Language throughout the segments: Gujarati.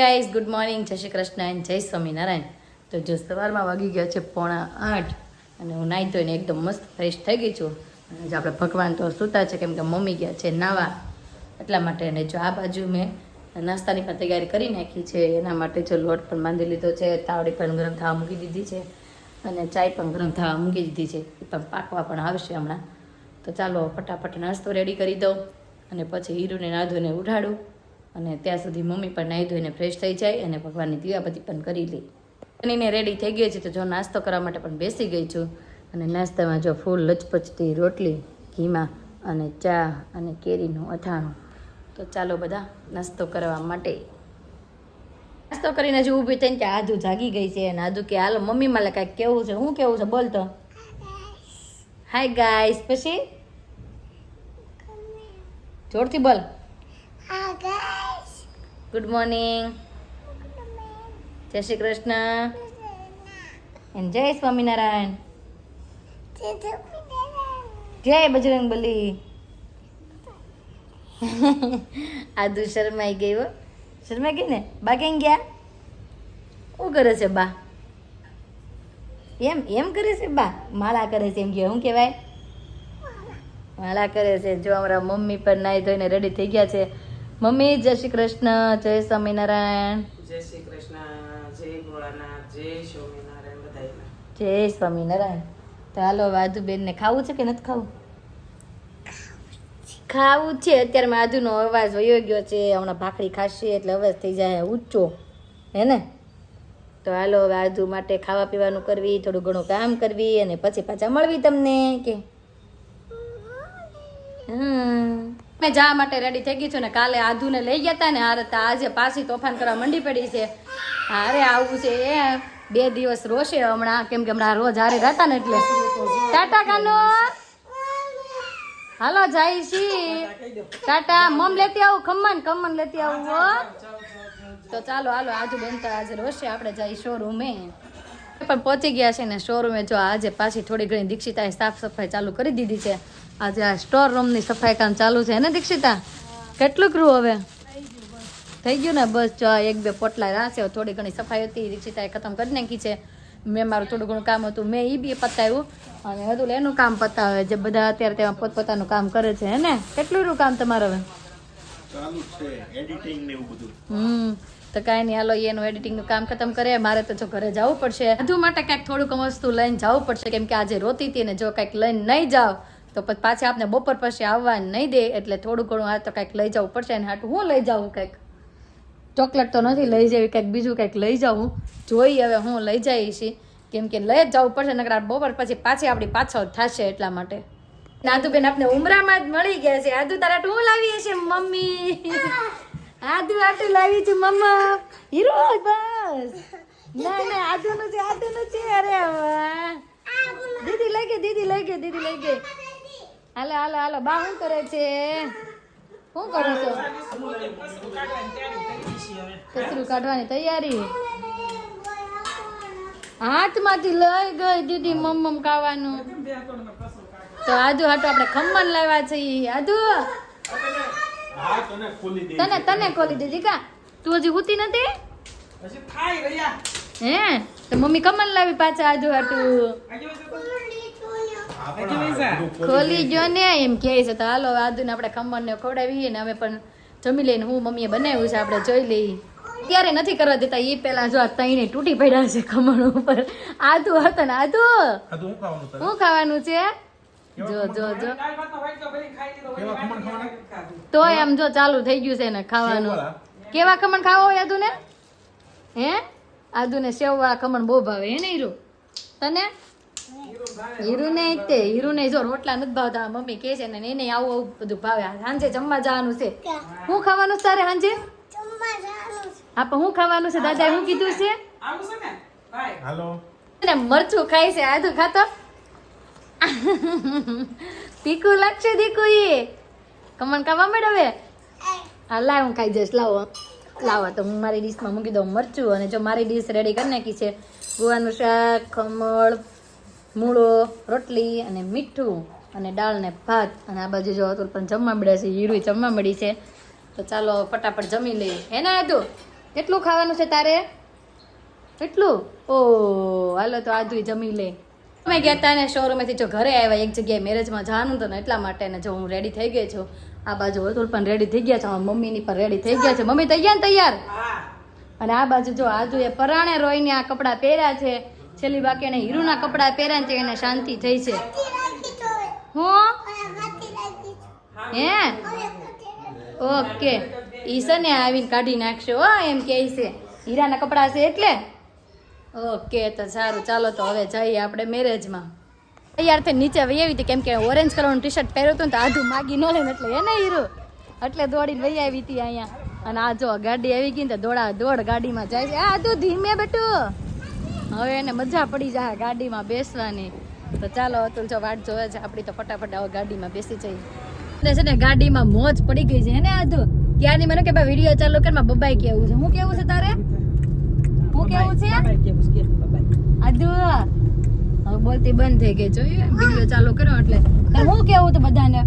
ગાઈઝ ગુડ મોર્નિંગ, જય શ્રી કૃષ્ણ અને જય સ્વામિનારાયણ. તો જો સવારમાં વાગી ગયા છે 7:45 અને હું નાહી ધોઈને એકદમ મસ્ત ફ્રેશ થઈ ગઈ છું. અને જો આપણે ભગવાન તો સૂતા છે કેમ કે મમ્મી ગયા છે નાવા, એટલા માટે. અને જો આ બાજુ મેં નાસ્તાની પણ તૈયારી કરી નાખી છે. એના માટે જો લોટ પણ બાંધી લીધો છે, તાવડી પણ ગરમ થવા મૂકી દીધી છે અને ચાય પણ ગરમ થવા મૂકી દીધી છે. એ પણ પાકવા પણ આવશે હમણાં. તો ચાલો ફટાફટ નાસ્તો રેડી કરી દઉં અને પછી હીરુને નાહી ધોઈને ઉઠાડું અને ત્યાં સુધી મમ્મી પણ નાહી ધોઈને ફ્રેશ થઈ જાય અને ભગવાનની દીવાબત્તી પણ કરી લે. બનીને રેડી થઈ ગઈ છે. તો જો નાસ્તો કરવા માટે પણ બેસી ગઈ છું. અને નાસ્તામાં જો ફૂલ લચપચતી રોટલી ઘીમાં અને ચા અને કેરીનું અથાણું. તો ચાલો બધા નાસ્તો કરવા માટે. નાસ્તો કરીને જો ઊભી થઈને કે આધુ જાગી ગઈ છે અને આધુ કે હાલો મમ્મી મારે કાંઈક કેવું છે. શું કેવું છે બોલ તો. Hi guys. પછી જોરથી બોલ. ગુડ મોર્નિંગ, જય શ્રી કૃષ્ણ એન્ડ જય સ્વામિનારાયણ, જય બજરંગબલી. આદુ શરમાઈ ગઈ હો. શરમાઈ ગઈ ને. બા કેમ ગયા? શું કરે છે બા? એમ કરે છે બા? માળા કરે છે એમ કે શું કહેવાય? માળા કરે છે. જો અમારા મમ્મી પણ નાહી ધોઈને રેડી થઈ ગયા છે. મમ્મી જય શ્રી કૃષ્ણ, જય સ્વામિનારાયણ. જય શ્રી કૃષ્ણ, જય ભોળાનાથ, જય સ્વામિનારાયણ બધાયને. જય સ્વામિનારાયણ. તો હાલો આધુબેન ને ખાવું છે કે નથી ખાવું? ખાવું છે. અત્યારે આધુનો અવાજ વયો ગયો છે. હમણાં ભાખરી ખાશે એટલે અવાજ થઈ જાય ઊંચો, હે ને? તો હાલો હવે આધુ માટે ખાવા પીવાનું કરવી, થોડું ઘણું કામ કરવી અને પછી પાછા મળવી તમને કે મેં જવા માટે રેડી થઈ ગઈ છું. ને કાલે આધુને લઈ ગયા હતા ને હારે, આજે પાછી તોફાન કરવા મંડી પડી છે. હારે આવું છે એ 2 દિવસ રોશે હમણાં, કેમ કે હમણાં રોજ હારે રહેતા ને એટલે. ટાટા કાનો, હાલો જાય છી. ટાટા. મમ લેતી આવું, ખમણ લેતી આવું હો. તો ચાલો હાલો આધુ બનતા આજે રોશે. આપણે જઈ શોરૂમે પણ પહોંચી ગયા છે ને શોરૂમે. જો આજે પાછી થોડી ઘણી દીક્ષિતાએ સાફ સફાઈ ચાલુ કરી દીધી છે. આજે આ સ્ટોર રૂમની સફાઈ કામ ચાલુ છે ને દીક્ષિતા? કેટલું કર્યું હવે? થઈ ગયું ને? બસ જો 1-2 પોટલા રાશે. થોડી ઘણી સફાઈ હતી દીક્ષિતાએ ખતમ કરી નાખી છે. મેં મારું થોડું ઘણું કામ હતું મેં એ બી પતાવ્યું અને હતું એનું કામ પતાવે. જે બધા અત્યારે તેમાં પોતપોતાનું કામ કરે છે હે ને? કેટલું રહ્યું કામ તમારે હવે? ચાલુ છે એડિટિંગ ને એવું બધું. તો કાંઈ નહીં, હાલો એનું એડિટિંગનું કામ ખતમ કરે. મારે તો જો ઘરે જવું પડશે. બધું માટે કાંઈક થોડુંક વસ્તુ લઈને જવું પડશે, કેમ કે આજે રોતી હતી ને જો કાંઈક લઈને નહીં જાવ તો પછી પાછી આપણે બપોર પછી આવવા નહીં દે. એટલે થોડું ઘણું આ તો કાંઈક લઈ જવું પડશે. અને હાટું હું લઈ જાઉં કાંઈક ચોકલેટ તો નથી લઈ જવી, કાંઈક બીજું કાંઈક લઈ જાઉં. જોઈ હવે હું લઈ જઈશ, કેમ કે લઈ જ જવું પડશે. નકર બપોર પછી પાછી આપણી પાછળ થશે. એટલા માટે આદુબેન આપણે ઉમરામાં જ મળી ગયા છે. આદુ તારા હું લાવીએ છે મમ્મી? આદુ આટલું લાવી છું મમ્મા. હીરો બસ. ના આદુનું છે. અરે વાહ, દીદી લઈ ગઈ. હાલો બા શું કરે છે? શું કરો છો? કચરું કાઢવાની તૈયારી. હાથમાંથી લઈ ગઈ દીદી મમ્મ ખાવાનું. તો આદુ હાટો આપણે ખમણ લાવ્યા છીએ. આદુ તને ખોલી દીધી કા? તું હજી હુતી નથી? હે તો મમ્મી ખમણ લાવી પાછા આદુ હાટું. ખોલી જો ને એમ કહે છે. તો હાલો આદુને આપણે ખમણ ને ખવડાવીએ ને હવે પણ જમી લઈને હું મમ્મીએ બનાવ્યું છે આપણે જોઈ લઈએ. ત્યારે નથી કરવા દેતા. એ પેલા જો તઈને તૂટી પડ્યા છે ખમણ ઉપર. આદુ હતો ને આદુ શું ખાવાનું છે? જો તોય આમ જો ચાલુ થઈ ગયું છે ને ખાવાનું. કેવા ખમણ ખાવા હોય આદુ ને? હે આદુ ને સેવ વાળા ખમણ બહુ ભાવે હે ને હીરો? તને? હીરુ ને જો રોટલા નથી ભાવતા. મમ્મી કે છે ને એને આવું બધું ભાવે. સાંજે જમવા જવાનું છે. શું ખાવાનું છે તારે સાંજે? હા પણ શું ખાવાનું છે? દાદા શું કીધું છે? મરચું ખાય છે આદુ. ખાતો તીખું લાગશે દીકુ. એ કમણ ખાવા માંડ હવે. હા લાવ હું ખાઈ જઈશ. લાવો તો હું મારી ડીશમાં મૂકી દઉં મરચું. અને જો મારી ડીશ રેડી કરી નાખી છે. ગુવાનું શાક, ખમણ, મૂળો, રોટલી અને મીઠું અને દાળ ને ભાત. અને આ બાજુ જો અતુલ પણ જમવા મળ્યા છે. હીરું જમવા મળી છે. તો ચાલો ફટાફટ જમી લઈએ. હે ને આદુ? કેટલું ખાવાનું છે તારે? કેટલું? ઓ હાલો તો આજુ જમી લે. અમે ગયા હતા ને શોરૂમેથી જો ઘરે આવ્યા, એક જગ્યાએ મેરેજમાં જવાનું હતું ને એટલા માટે ને જો હું રેડી થઈ ગઈ છું. આ બાજુ અતુલ પણ રેડી થઈ ગયા છે, અમારા મમ્મીની પણ રેડી થઈ ગયા છે. મમ્મી તૈયાર ને તૈયાર? અને આ બાજુ જો આજુ એ પરાણે રોઈને આ કપડાં પહેર્યા છે. છેલ્લી બાકી એને હીરુના કપડાં પહેર્યા છે, એને શાંતિ થઈ છે. હું હે ઓકે ઈ છે ને આવીને કાઢી નાખશો હો, એમ કે છે હીરાના કપડાં છે એટલે. ઓકે તો સારું, ચાલો તો હવે જઈએ આપણે મેરેજમાં. તૈયાર થઈને નીચે વહી આવી હતી, કેમ કે ઓરેન્જ કલરનું ટી શર્ટ પહેર્યું હતું ને તો આધું માગી ન લે ને એટલે એને હીરો એટલે દોડીને વહી આવી હતી અહીંયા. અને આ જો ગાડી આવી ગઈ ને તો દોડ ગાડીમાં જાય છે. આ તું ધીમે બેટું, હવે એને મજા પડી જાય ગાડીમાં બેસવાની. તો ચાલો અતુલ જો વાટ જોવે છે આપણી, તો ફટાફટ હવે ગાડીમાં બેસી જઈએ. છે ને ગાડીમાં મોજ પડી ગઈ છે ને આધુ. ત્યાંની મને કે ભાઈ વિડીયો ચાલુ કર, માં બબાઈ કેવું છે. હું કેવું છે તારે? હું કેવું છે આધુ? હવે બોલતી બંધ થઈ ગઈ, જોયું વિડીયો ચાલુ કર્યો એટલે. હું કેવું તું બધાને?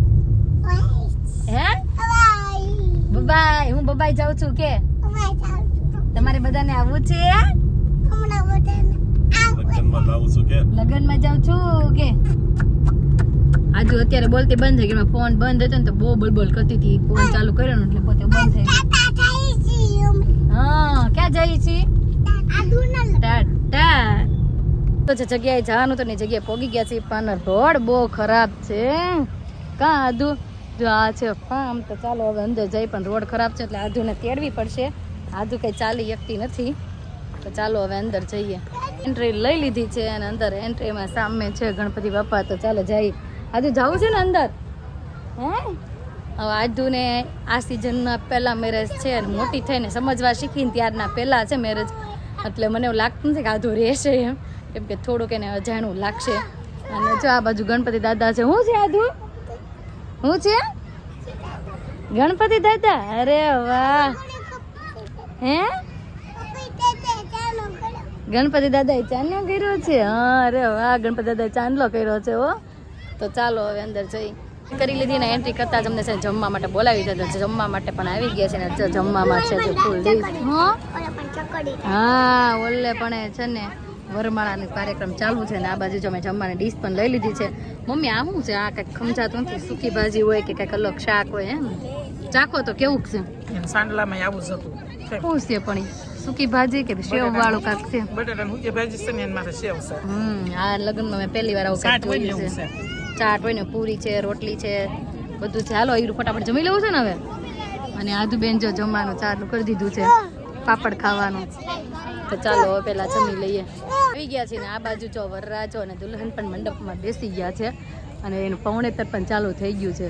હે બબાઈ, હું બબાઈ જાઉં છું કે તમારે બધાને આવવું છે? લગનમાં જાઉં છું કે? આજુ અત્યારે બોલતી બંધ થઈ ગઈ, ફોન બંધ હતો ને તો બહુ બોલ કરતી હતી. ફોન ચાલુ કર્યો ને એટલે પોતે બંધ થઈ ગઈ. હા ક્યાં જઈ છી? ટાટા. તો જે જગ્યાએ જવાનું તો ને જગ્યાએ પોગી ગયા છે, પણ રોડ બહુ ખરાબ છે. કાં આધુ? જો આ છે ફાર્મ. તો ચાલો હવે અંદર જઈ, પણ રોડ ખરાબ છે એટલે આધુને તેડવી પડશે. આધુ કઈ ચાલી શકતી નથી. તો ચાલો હવે અંદર જઈએ. એન્ટ્રી લઈ લીધી છે અને અંદર એન્ટ્રીમાં સામે છે ગણપતિ બાપા. તો ચાલો જઈએ. આધુ જવું છે ને અંદર? હે હવે આધુને આ સિઝનના પહેલા મેરેજ છે, મોટી થઈને સમજવા શીખીને ત્યારના પહેલા છે મેરેજ, એટલે મને એવું લાગતું નથી કે આધુ રહેશે એમ, કેમ કે થોડુંક એને અજાણું લાગશે. અને જો આ બાજુ ગણપતિ દાદા છે. શું છે આધુ? શું છે? ગણપતિ દાદા? અરે વાહ. હે ગણપતિ દાદા એ ચાંદલો કર્યો છે? હા અરે વાહ, ગણપતિ દાદા ચાંદલો કર્યો છે હો. તો ચાલો હવે અંદર જઈ. કરી લીધી ને એન્ટ્રી કરતા જ અમને છે જમવા માટે બોલાવી દીધા. જમવા માટે પણ આવી ગયા છે ને જમવામાં છે જે ફૂલ ડીશ. હા ઓલે પણ છે ને વરમાળાનો કાર્યક્રમ ચાલુ છે ને આ બાજુ જો મેં જમવાની ડીશ પણ લઈ લીધી છે. મમ્મી આ શું છે? આ કંઈક ખમજાતું નથી. સૂકી ભાજી હોય કે કંઈક અલગ શાક હોય એમ? ચાખો તો કેવું છે? સાંડલામાં આવું જ હતું. શું છે પણ સૂકી ભાજી કે સેવ વાળું કાક છે? બટાટાની સૂકી ભાજી છે ને એની માથે સેવ છે. આ લગ્નમાં મેં પહેલી વાર આવું કંઈક જોયું છે. ચાટ હોય ને, પૂરી છે, રોટલી છે, બધું છે. હાલો હીરું ફટાફટ જમી લેવું છે ને હવે. અને આધુબેન જો જમવાનું ચાલુ કરી દીધું છે, પાપડ ખાવાનું. તો ચાલો હવે પેલા જમી લઈએ. આવી ગયા છે ને આ બાજુ જો વરરાજો અને દુલ્હન પણ મંડપમાં બેસી ગયા છે અને એનું પૌણેતર પણ ચાલુ થઈ ગયું છે.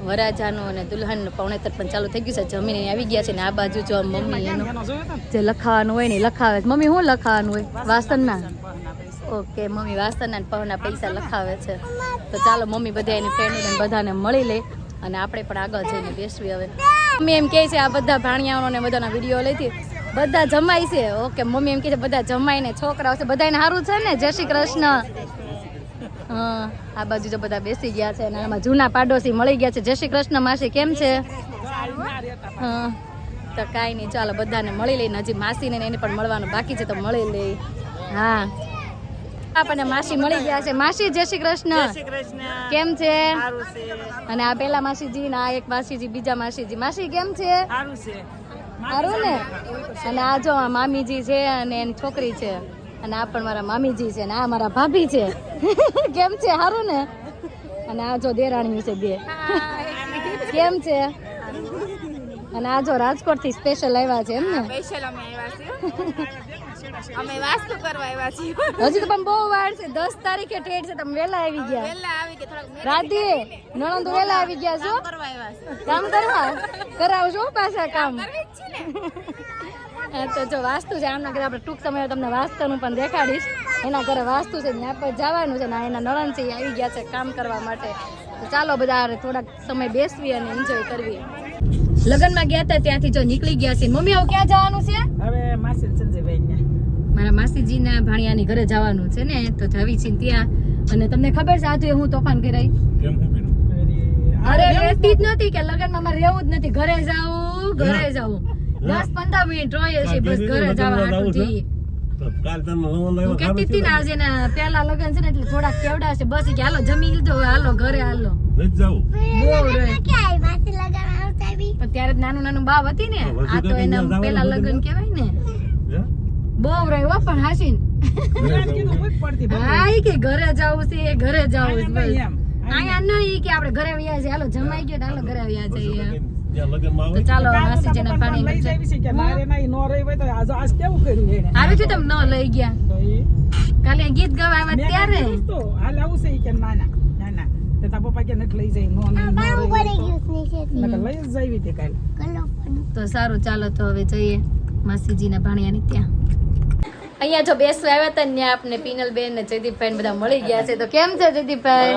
વરરાજાનું અને દુલ્હનનું પૌણેતર પણ ચાલુ થઈ ગયું છે. જમીને આવી ગયા છે ને આ બાજુ જો મમ્મી એનું જે લખાવાનું હોય ને લખાવે છે. મમ્મી શું લખાવાનું હોય? વાસણના? ઓકે મમ્મી વાસણના પહોના પૈસા લખાવે છે. તો ચાલો મમ્મી બધા એની ફ્રેન્ડ બધાને મળી લે અને આપણે પણ આગળ જઈને બેસવી. હવે મમ્મી એમ કહે છે આ બધા ભાણિયાઓનો ને બધાના વિડીયો લઈથી બધા જમાય છે. ઓકે મમ્મી એમ કહે છે બધા જમાય ને છોકરાઓ છે બધાને સારું છે ને? જય શ્રી કૃષ્ણ. હા આ બાજુ તો બધા બેસી ગયા છે અને આમાં જૂના પાડોશી મળી ગયા છે. જય શ્રી કૃષ્ણ માસી, કેમ છે? હા તો કાંઈ નહીં, ચાલો બધાને મળી લઈને. હજી માસીને એને પણ મળવાનું બાકી છે તો મળી લઈ. હા આપણને માસી મળી ગયા છે. માસી જય શ્રી કૃષ્ણ, કેમ છે? અને આ પેલા માસીજી ને આ એક માસીજી, બીજા માસીજી. માસી કેમ છે? સારું ને? અને આ જો મામીજી છે અને એની છોકરી છે અને આ પણ મારા મામીજી છે અને આ મારા ભાભી છે. કેમ છે? સારું ને? અને આ જો દેરાણી છે બે. કેમ છે? અને આ જો રાજકોટ થી સ્પેશિયલ આવ્યા છે એમ ને? અમે વાસ્તુ કરવા આવ્યા છીએ. હજી તો પણ બહુ વાર છે. 10 તારીખે ટેટ છે. તમે વેલા આવી ગયા? વેલા આવી કે થોડુંક રાધે નણંદ વેલા આવી ગયા છો? કરવા આવ્યા છે. કામ કરવા કરાવજો પાછા કામ. કરવી જ છે ને. તો જો વાસ્તુ છે આમના ઘરે આપણે ટૂંક સમયમાં તમને વાસ્તુનું પણ દેખાડીશ. એના ઘરે વાસ્તુ છે ત્યાં પર જવાનું છે ને એના નણંદ છે એ આવી ગયા છે કામ કરવા માટે. તો ચાલો બધા થોડાક સમય બેસવી અને એન્જોય કરવી. લગ્નમાં ગયા હતા ત્યાંથી જો નીકળી ગયા છે. મમ્મી હવે ક્યાં જવાનું છે? હવે માસી સંજયભાઈ મારા માસીજીના ભાણિયાની ઘરે જવાનું છે ને તો જાવી છે ત્યાં. અને તમને ખબર છે આજે હું તોફાન કરાઈ? કેમ હું બીનું? અરે રહેતી જ નથી કે લગ્નમાં મારે રહેવું જ નથી. ઘરે જાવું. 10-15 મિનિટ રોય છે બસ ઘરે જવા હાટુથી. કાલ તમે લવણ હું કહેતી હતી ને આજે ને પહેલા લગન છે ને એટલે થોડાક કેવડા છે બસ કે હાલો જમી લીધો હવે હાલો ઘરે હાલો. નથી જાવું બહુ રોય. પણ ત્યારે નાનું નાનું બાવ હતી ને આ તો એના પહેલા લગન કહેવાય ને. હે? બહુ રહ્યો પણ હાસીન હા ઈ કે ઘરે જાવું છે ઘરે જાવું છે બસ અહીંયા નહીં કે આપણે ઘરે વ્યા જઈએ હાલો જમાઈ ગયો તો હાલો ઘરે વ્યા જઈએ. જ્યાં લગ્નમાં તો આવે ચાલો માસીજીને પાણી હારું છે તમે ન લઈ ગયા કાલે ગીત ગાવા આવ્યા ત્યારે તો સારું ચાલો તો હવે જઈએ માસીજીના ભાણિયાની ત્યાં. અહીંયા જો બેસવા આવ્યા હતા ને ત્યાં આપને પિનલબેન ને જયદીપભાઈ ને બધા મળી ગયા છે. તો કેમ છે જયદીપભાઈ?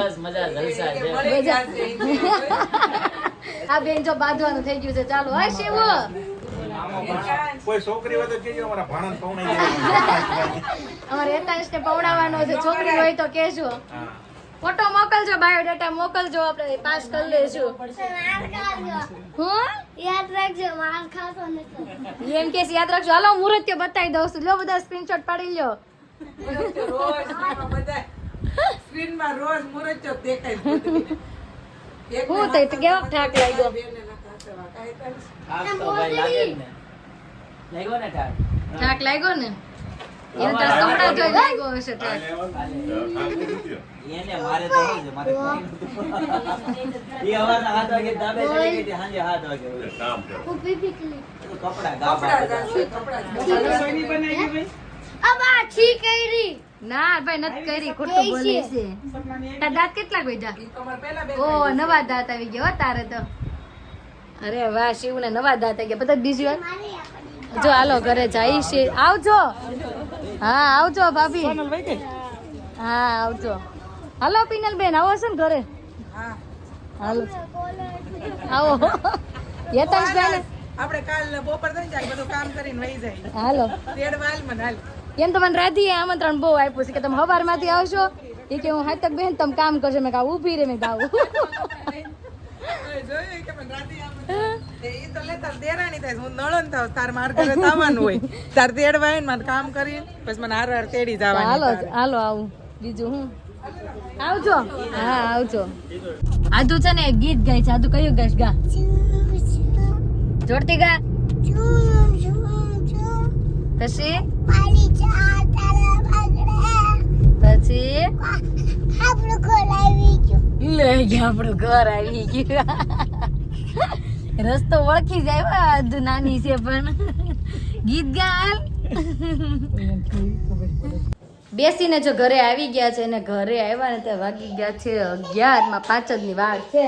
આ બેન જો બાંધવાનું થઈ ગયું છે. ચાલો હા શિવ કોઈ છોકરી હોય તો કહેજો અમારા ભાણન પૌણાઈ દેવાનું. અમારે એતાંશ ને પવડાવવાનો છે. છોકરી હોય તો કહેજો. ફોટો મોકલજો બાયોડેટા મોકલજો આપણે પાસ કરી લેશું. હું યાદ રાખજો માર ખાતો નથી. એમ કે યાદ રાખજો. હાલો મુહૂર્ત બતાવી દઉં છું. લો બધા સ્ક્રીનશોટ પાડી લ્યો. સ્ક્રીનમાં રોજ મુરત દેખાય. હું તો કેવો ઠાક લાગ્યો. ઠાક લાગ્યો ને એને તો કપડા જોઈ લાગ્યો હશે ઠાક. કામ કરો. હું પીપી કરી કપડા અબા ઠીક કરી ના ભાઈ નથી કરી ખોટું બોલે છે. તારા દાંત કેટલા ગોઈધા? ઓ નવા દાંત આવી ગયા હો તારે તો. અરે વાહ શિવ ને નવા દાંત આવી ગયા. બધા બીજી વાર જો હાલો ઘરે જાય છે. આવજો. હા આવજો ભાભી. હા આવજો. હાલો પિનલ બેન આવો છો ને ઘરે? હાલો આવો. યતન બેન આપણે કાલ બપોર થઈ જાય બધું કામ કરીને વહી જાય. હાલો તેડવાલ મને હાલ. એમ તો મને રાધીએ આમંત્રણ બહુ આપ્યું છે કે તમે સવારમાંથી આવશો. એ કે હું હાથક બેન તમે કામ કરશો. મેં કહું ઊભી રે મેં કહું. જોયું કે મને રાતી આમ એ તો લે તાર દેરાણી થાય હું નળન થાવ તાર માર ઘરે આવવાનું હોય તાર તેડવા આવીને મારે કામ કરીને પછી મને હાર હાર તેડી જવાની. હાલો હાલો આવું બીજું હું આવજો. હા આવજો. આદુ છે ને એક ગીત ગાય છે. આદુ કયું ગાઈશ? ગા જોડતી ગા. પછી પાણી ચા તારા બાગડે પછી આપણું ઘર આવી ગયું લઈ ગયા આપણું ઘર આવી ગયું. રસ્તો ઓળખી જાય હો, આદુ નાની છે પણ ગીત ગાલ. બેસીને જો ઘરે આવી ગયા છે અને ઘરે આવ્યા ને ત્યાં વાગી ગયા છે 11 માં 5 ની વાર છે.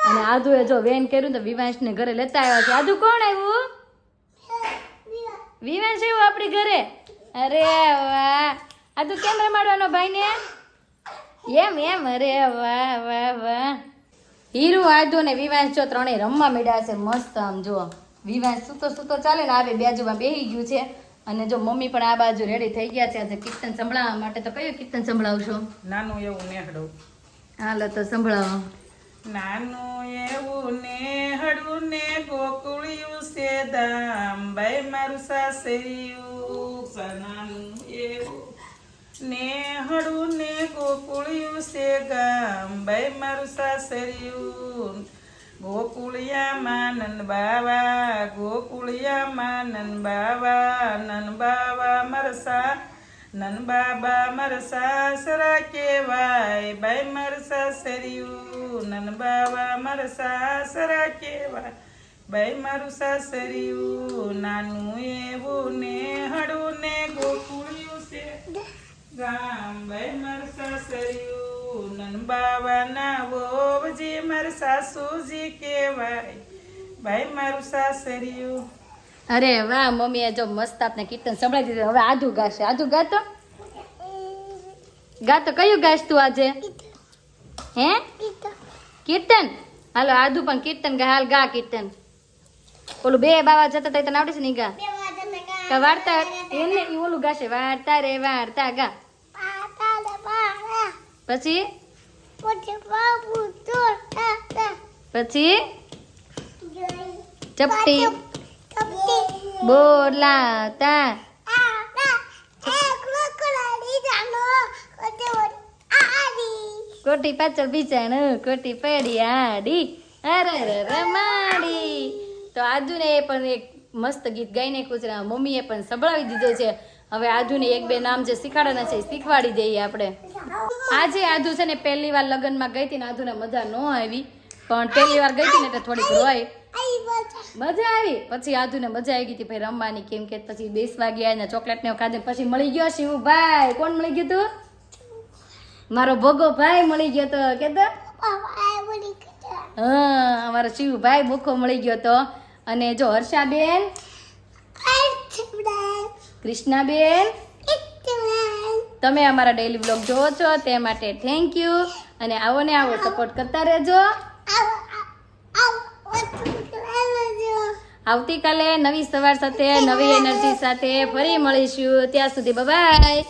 અને આદુએ જો વેન કર્યું તો વિવાંશ ને ઘરે લેતા આવ્યા છે. આદુ કોણ આવ્યું? વિવાંશ આવ્યું આપણી ઘરે. અરે વાહ. આદુ કેમ રમાડવાનો ભાઈ ને? એમ એમ. અરે વાહ વાહ વાહ. હીરુ આદુ ને વિવાંશ જો ત્રણેય રમવા મળ્યા છે મસ્ત. આમ જો વિવાંશ સૂતો ચાલે ને આવે બાજુમાં બેહી ગયું છે. અને જો મમ્મી પણ આ બાજુ રેડી થઈ ગયા છે આજે કીર્તન સંભળાવવા માટે. તો કયું કીર્તન સંભળાવશો? નાનું એવું નેહડું. હાલો તો સંભળાવો. નાનું એવું નેહડું ને ગોકુળિયું છે દામ બાઈ મારું સાસરિયું. નાનું એવું નેહડું ને ગોકુળિયું છે ગામ બાઈ મારું સાસરિયું. ગોકુળિયામાં નન બાવા ગોકુળિયામાં નન બાવા મરસા નન બાબા મરસા સરા કેવાય બાઈ મરસા સરિયું. નન બાબા મરસા સરા કેવાય બાઈ મારું સાસરિયું. નાનું એવું ને હડું ને ગોકુળિયું છે ગામ બાઈ મારું સાસરિયું. નન બાવા ના વોવજી માર સાસુજી કેવાય ભાઈ મારું સાસરિયું. અરે વાહ મમ્મીએ જો મસ્ત આપને કીર્તન સંભળાવી દીધું. હવે આદુ ગાશે. આદુ ગાતો ગાતો કયું ગાશ તું આજે? હે કીર્તન? હાલો આદુ પણ કીર્તન ગા. હાલ ગા કીર્તન. ઓલું બે બાવા જતા હતા તને આવડે છે નહીં? ગા કા વાર્તા એને ઈ ઓલું ગાશે. વાર્તા રે વાર્તા ગા. પછી પછી ચપટી બોલાતા કોટી પાછળ બિચાણું કોટી પડી આડી અરે રમાડી. તો આજુને એ પણ એક મસ્ત ગીત ગાઈને કુચરા મમ્મીએ પણ સંભળાવી દીધું છે. હવે આજુને એક બે નામ જે શીખવાડવાના છે એ શીખવાડી દઈએ આપણે. આજે આજુ છે ને પહેલી વાર લગ્નમાં ગઈ હતી ને આજુને મજા ન આવી, પણ પહેલી વાર ગઈ હતી ને એટલે થોડીક રોય. મજા આવી. પછી આજુને મજા આવી ગઈ હતી ભાઈ રમવાની, કેમ કે પછી બેસવા ગયા ને ચોકલેટ ને ખાધે. પછી મળી ગયો શિવભાઈ. કોણ મળી ગયું તું? મારો ભોગો ભાઈ મળી ગયો તો કે તો હા અમારો શિવભાઈ ભૂખો મળી ગયો તો. અને જો હર્ષાબેન, કૃષ્ણાબેન, તમે અમારા ડેઈલી બ્લોગ જોવો છો તે માટે થેન્ક યુ. અને આવો ને આવો સપોર્ટ કરતા રહેજો. આવતીકાલે નવી સવાર સાથે નવી એનર્જી સાથે ફરી મળીશું. ત્યાં સુધી બાય.